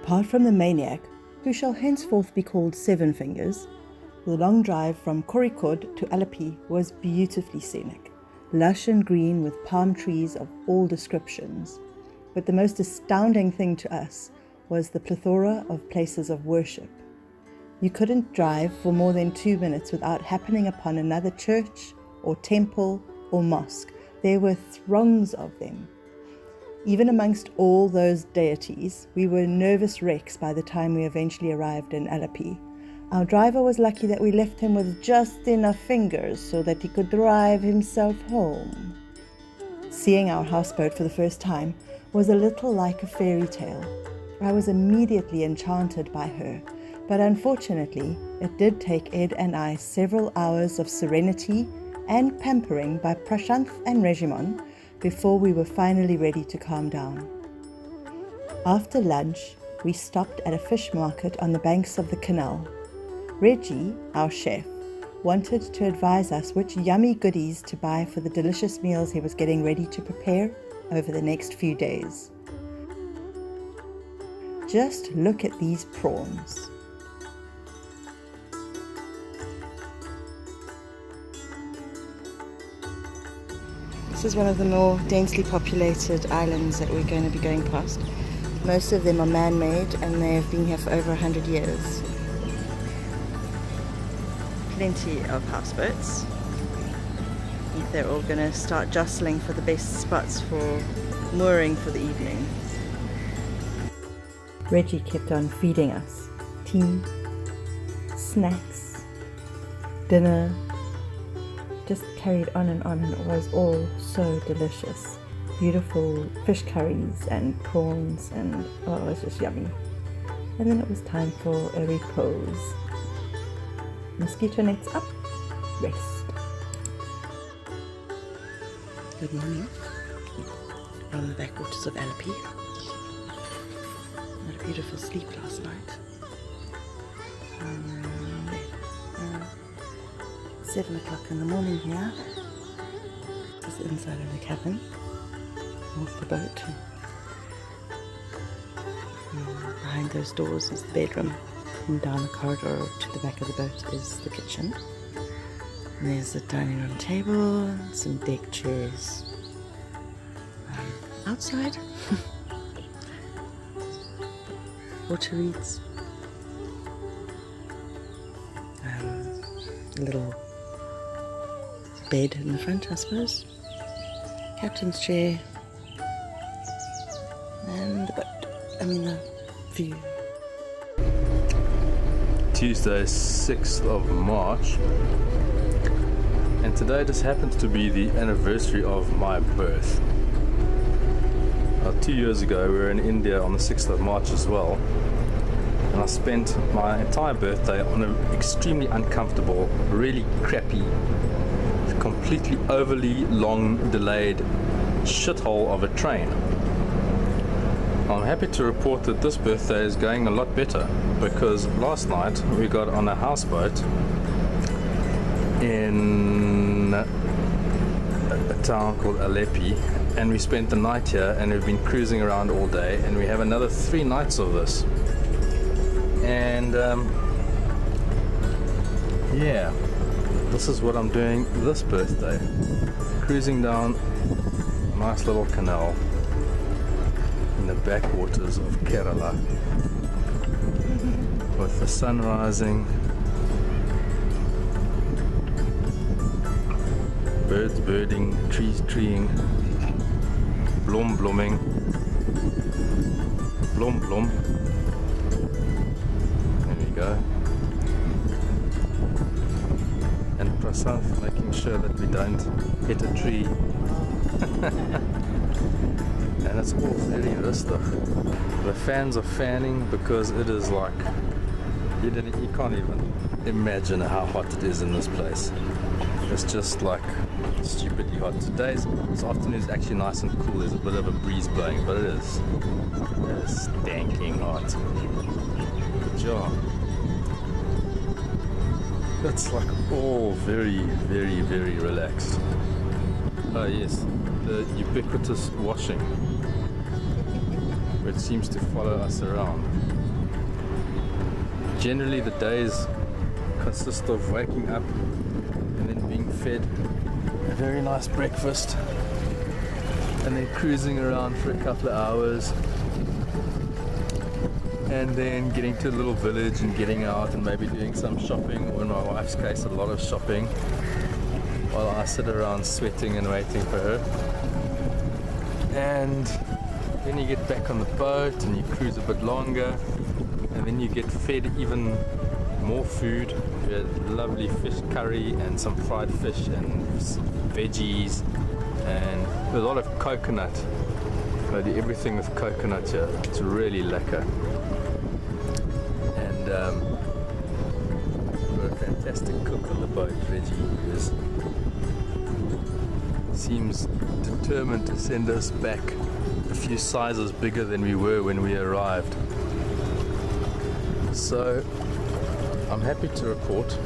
Apart from the maniac, who shall henceforth be called Seven Fingers, the long drive from Korikod to Alapi was beautifully scenic, lush and green with palm trees of all descriptions. But the most astounding thing to us was the plethora of places of worship. You couldn't drive for more than 2 minutes without happening upon another church or temple or mosque. There were throngs of them. Even amongst all those deities, we were nervous wrecks by the time we eventually arrived in Alapi. Our driver was lucky that we left him with just enough fingers so that he could drive himself home. Seeing our houseboat for the first time was a little like a fairy tale. I was immediately enchanted by her, but unfortunately, it did take Ed and I several hours of serenity and pampering by Prasanth and Rejimon before we were finally ready to calm down. After lunch, we stopped at a fish market on the banks of the canal. Reji, our chef, wanted to advise us which yummy goodies to buy for the delicious meals he was getting ready to prepare over the next few days. Just look at these prawns. This is one of the more densely populated islands that we're going to be going past. Most of them are man-made and they have been here for over 100 years. Plenty of houseboats. I think they're all going to start jostling for the best spots for mooring for the evening. Reji kept on feeding us. Tea, snacks, dinner. Just carried on and it was all so delicious. Beautiful fish curries and prawns and it was just yummy. And then it was time for a repose. Mosquito nets up, rest. Good morning from the backwaters of Alapi. Had a beautiful sleep last night. 7 o'clock in the morning here. This is the inside of the cabin, off the boat. And behind those doors is the bedroom, and down the corridor to the back of the boat is the kitchen. And there's the dining room table, some deck chairs. Outside, water reeds, a little bed in the front, I suppose, captain's chair, and the boat, the view. Tuesday, 6th of March, and today just happens to be the anniversary of my birth. 2 years ago we were in India on the 6th of March as well, and I spent my entire birthday on an extremely uncomfortable, really crappy, completely overly long delayed shithole of a train. I'm happy to report that this birthday is going a lot better, because last night we got on a houseboat in a town called Alapi, and we spent the night here, and we've been cruising around all day, and we have another 3 nights of this. And yeah, this is what I'm doing this birthday, cruising down a nice little canal in the backwaters of Kerala with the sun rising, birds birding, trees treeing, bloom blooming, bloom bloom. There we go. And Prasanth making sure that we don't hit a tree. And it's all very rustig. The fans are fanning because it is like, you can't even imagine how hot it is in this place. It's just like stupidly hot. This afternoon is actually nice and cool. There's a bit of a breeze blowing, but it is stinking hot. Good job. It's like all very, very, very relaxed. Oh yes, the ubiquitous washing. which seems to follow us around. Generally the days consist of waking up and then being fed a very nice breakfast and then cruising around for a couple of hours and then getting to a little village and getting out and maybe doing some shopping, or in my wife's case a lot of shopping, while I sit around sweating and waiting for her. And then you get back on the boat and you cruise a bit longer, and then you get fed even more food. We had lovely fish curry and some fried fish and some veggies and a lot of coconut. I do everything with coconut here. It's really lekker. And we've got a fantastic cook on the boat, Reji, who seems determined to send us back a few sizes bigger than we were when we arrived. So I'm happy to report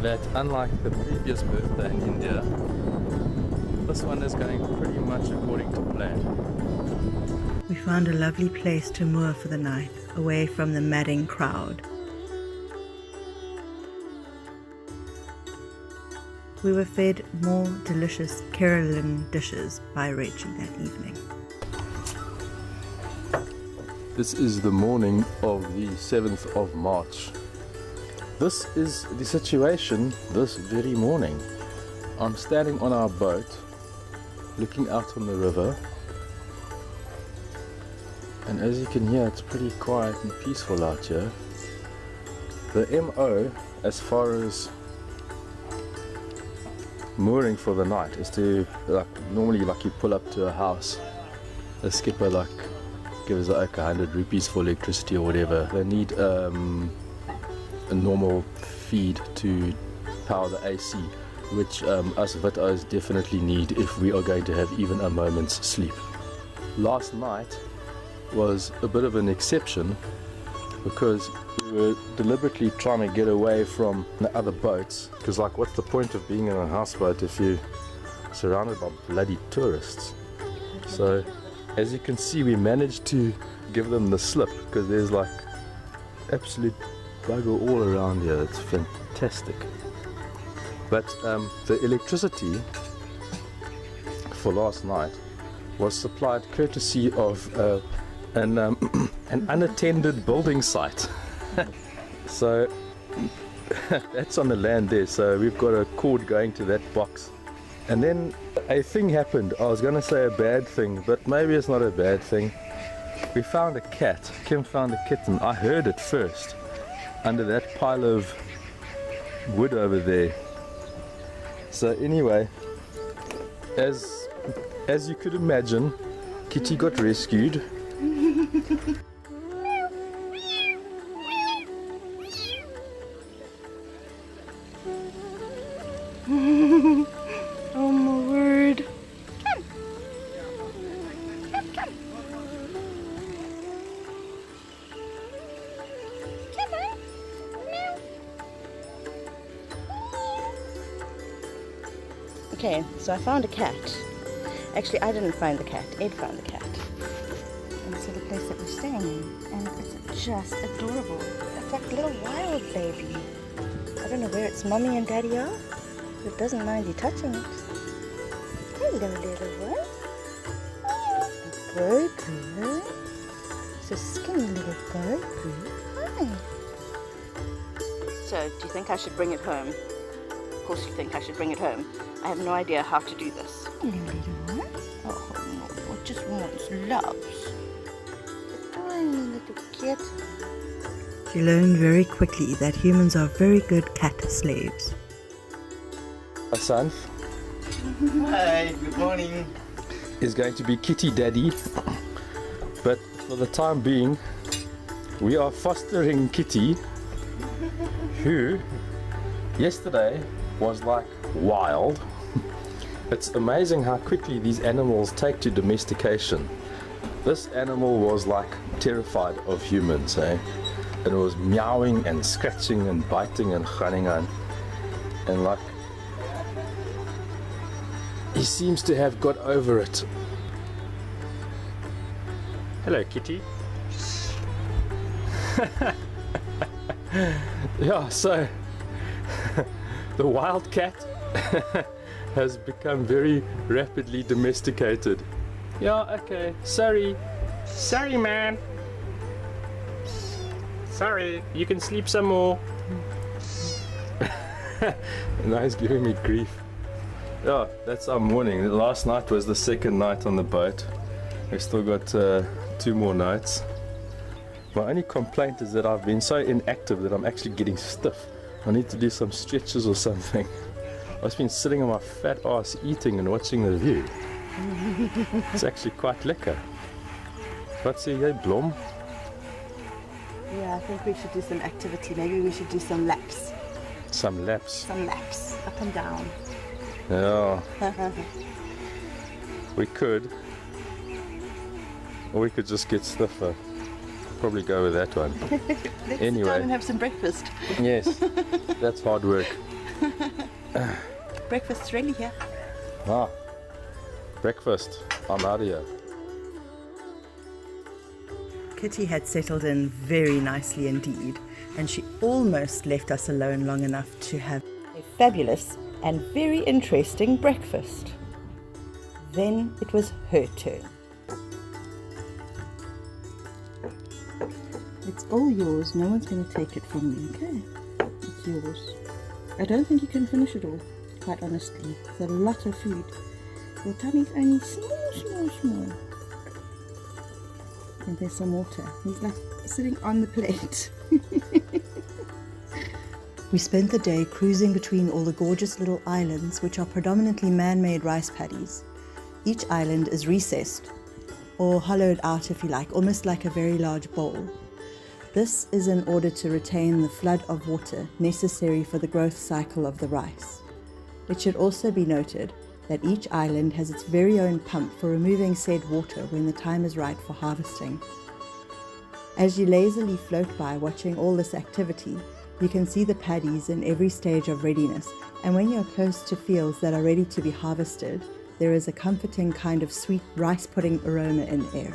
that unlike the previous birthday in India, this one is going pretty much according to plan. We found a lovely place to moor for the night, away from the madding crowd. We were fed more delicious Kerala dishes by Reji that evening. This is the morning of the 7th of March. This is the situation this very morning. I'm standing on our boat, looking out on the river, and as you can hear, it's pretty quiet and peaceful out here. The MO, as far as mooring for the night, is to, normally you pull up to a house, the skipper gives 100 rupees for electricity or whatever. They need a normal feed to power the AC, which us Vitos definitely need if we are going to have even a moment's sleep. Last night was a bit of an exception because we were deliberately trying to get away from the other boats, because what's the point of being in a houseboat if you're surrounded by bloody tourists? So as you can see, we managed to give them the slip because there's absolute bugger all around here. It's fantastic. But the electricity for last night was supplied courtesy of an unattended building site. So that's on the land there, so we've got a cord going to that box. And then a thing happened. I was going to say a bad thing, but maybe it's not a bad thing. We found a cat. Kim found a kitten. I heard it first under that pile of wood over there. So anyway, as you could imagine, Kitty got rescued. Oh my word. Okay, so I found a cat. Actually, I didn't find the cat. Ed found the cat. And this is the place that we're staying in. And it's just adorable. It's like a little wild baby. I don't know where its mommy and daddy are. But it doesn't mind you touching it. Hello, little one. A bird girl. It's a skinny little bird girl. Hi. So, do you think I should bring it home? Of course you think I should bring it home. I have no idea how to do this. Hello, little one. Oh, no, it just wants loves. A tiny little kid. She learned very quickly that humans are very good cat slaves. Prasanth. Hi, good morning. Is going to be kitty daddy, but for the time being we are fostering Kitty, who yesterday was wild. It's amazing how quickly these animals take to domestication. This animal was terrified of humans, eh? And it was meowing and scratching and biting and running on, and he seems to have got over it. Hello, kitty. Yeah, so the wild cat has become very rapidly domesticated. Yeah, okay. Sorry, man. Sorry, you can sleep some more. Now he's giving me grief. Yeah, that's our morning. Last night was the second night on the boat. We've still got 2 more nights. My only complaint is that I've been so inactive that I'm actually getting stiff. I need to do some stretches or something. I've just been sitting on my fat ass eating and watching the view. It's actually quite lekker. Wat sê jy, Blom? Yeah, I think we should do some activity. Maybe we should do some laps. Some laps. Some laps, up and down. Yeah. We could. Or we could just get stiffer. Probably go with that one. Let's Anyway. sit down and have some breakfast. Yes, that's hard work. Breakfast's ready here. Ah, breakfast. I'm out of here. Kitty had settled in very nicely indeed, and she almost left us alone long enough to have a fabulous and very interesting breakfast. Then it was her turn. It's all yours. No one's going to take it from you, okay? It's yours. I don't think you can finish it all, quite honestly. It's a lot of food. Your tummy's only small. And there's some water. He's like sitting on the plate. We spent the day cruising between all the gorgeous little islands, which are predominantly man-made rice paddies. Each island is recessed, or hollowed out if you like, almost like a very large bowl. This is in order to retain the flood of water necessary for the growth cycle of the rice. It should also be noted that each island has its very own pump for removing said water when the time is right for harvesting. As you lazily float by watching all this activity, you can see the paddies in every stage of readiness, and when you're close to fields that are ready to be harvested, there is a comforting kind of sweet rice pudding aroma in the air.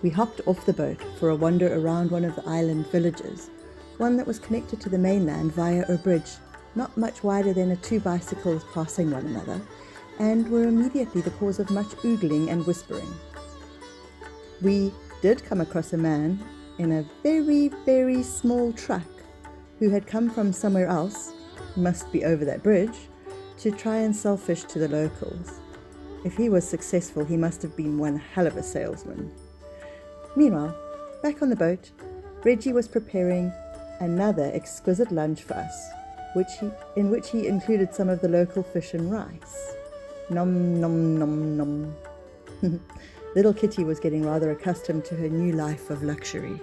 We hopped off the boat for a wander around one of the island villages, one that was connected to the mainland via a bridge not much wider than 2 bicycles passing one another, and were immediately the cause of much oogling and whispering. We did come across a man in a very, very small truck who had come from somewhere else, must be over that bridge, to try and sell fish to the locals. If he was successful, he must have been one hell of a salesman. Meanwhile, back on the boat, Reji was preparing another exquisite lunch for us, in which he included some of the local fish and rice. Nom nom nom nom. Little Kitty was getting rather accustomed to her new life of luxury.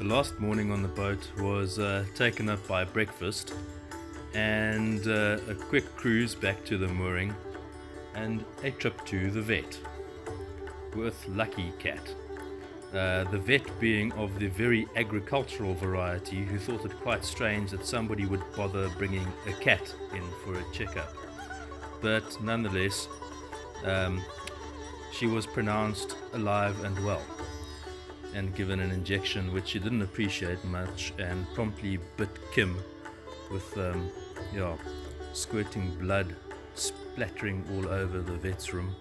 The last morning on the boat was taken up by breakfast and a quick cruise back to the mooring and a trip to the vet with Lucky Cat. The vet being of the very agricultural variety who thought it quite strange that somebody would bother bringing a cat in for a checkup. But nonetheless, she was pronounced alive and well. and given an injection which she didn't appreciate much, and promptly bit Kim with squirting blood splattering all over the vet's room.